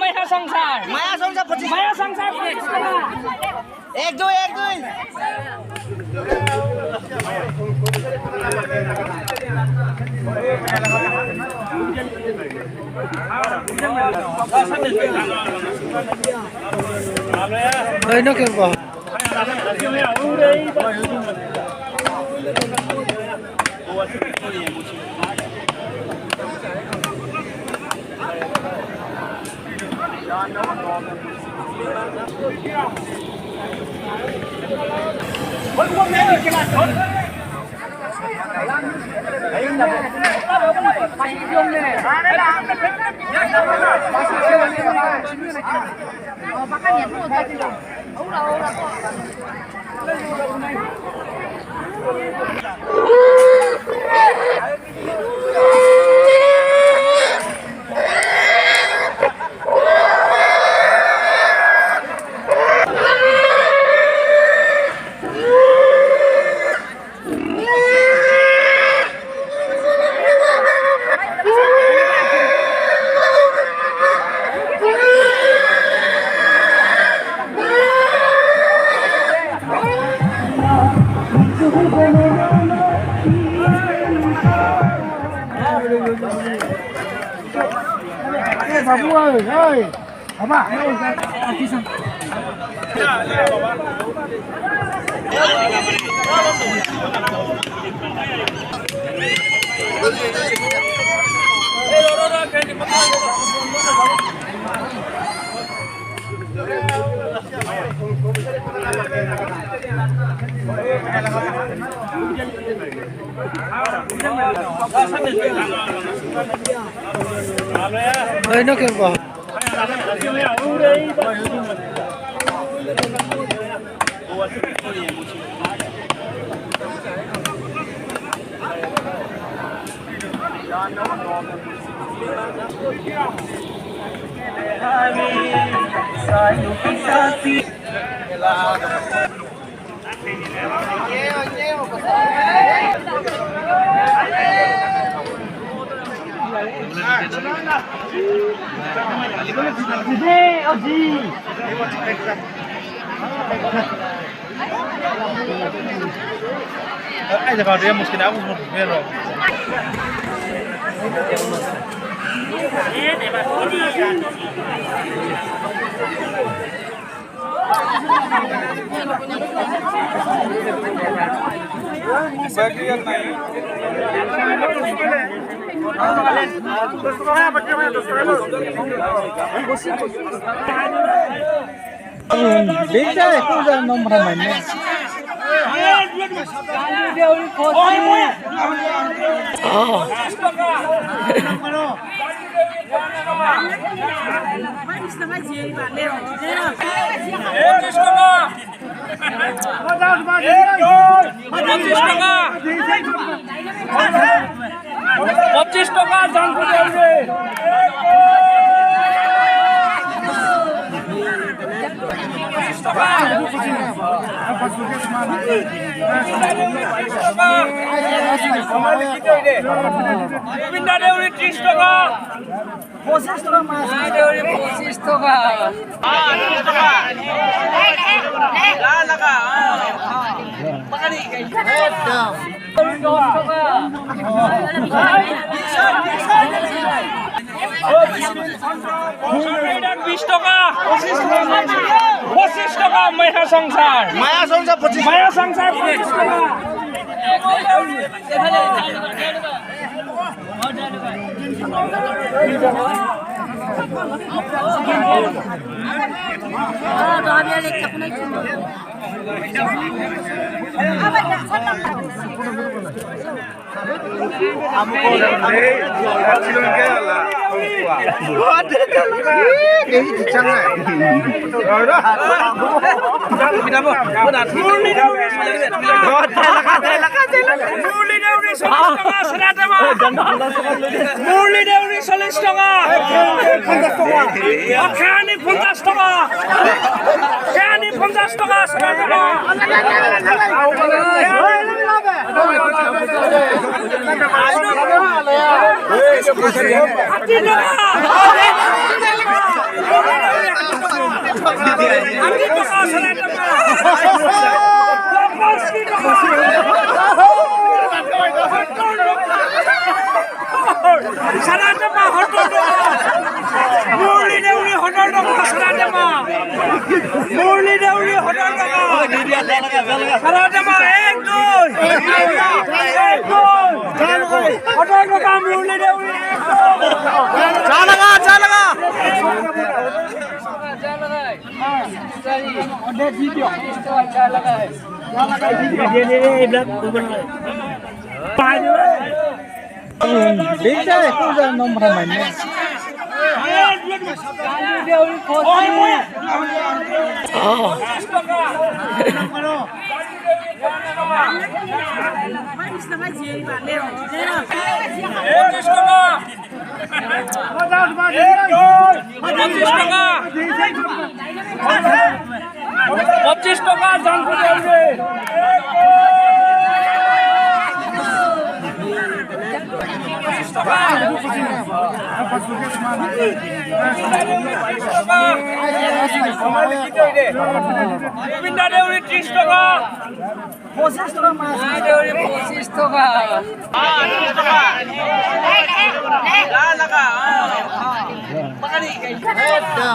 মায়া সংসার 25 মায়া সংসার 25 টাকা 1 2 1 2 Ay, no, que va. Babu ơi, bà đi sang. Ay, no, que va. Ai vào đây một cái đá một viên rồi. Bagian naik. Bisa aku udah nomor mainnya. পঁচিশ টাকা জানতে চাইবে গোবিন্দা দেউরি 30 টাকা 25 টাকা মাছ দেউরি 25 টাকা 30 টাকা লাগা পাকানি একদম 10 টাকা 20 টাকা 25 টাকা মায়া সংসার 25 মায়া সংসার 25 টাকা মুরলি দেউরি 40 টাকা খেয়ানি 50 টাকা খেয়ানি 50 টাকা সাদা তেমা সাদা তেমা মুরলি দেউলি হটার টাকা সাদা তেমা মুরলি দেউলি হটার টাকা সাদা তেমা 1 2 হটার টাকা মুরলি দেউলি চা লাগা Bisa aku udah nomor mainnya. পঁচিশ টাকা জানতে দেবে গোবিন্দা দেউরি 30 টাকা 25 টাকা মাছ। দেউরি 25 টাকা 30 টাকা লাগা পাকারি 10 টাকা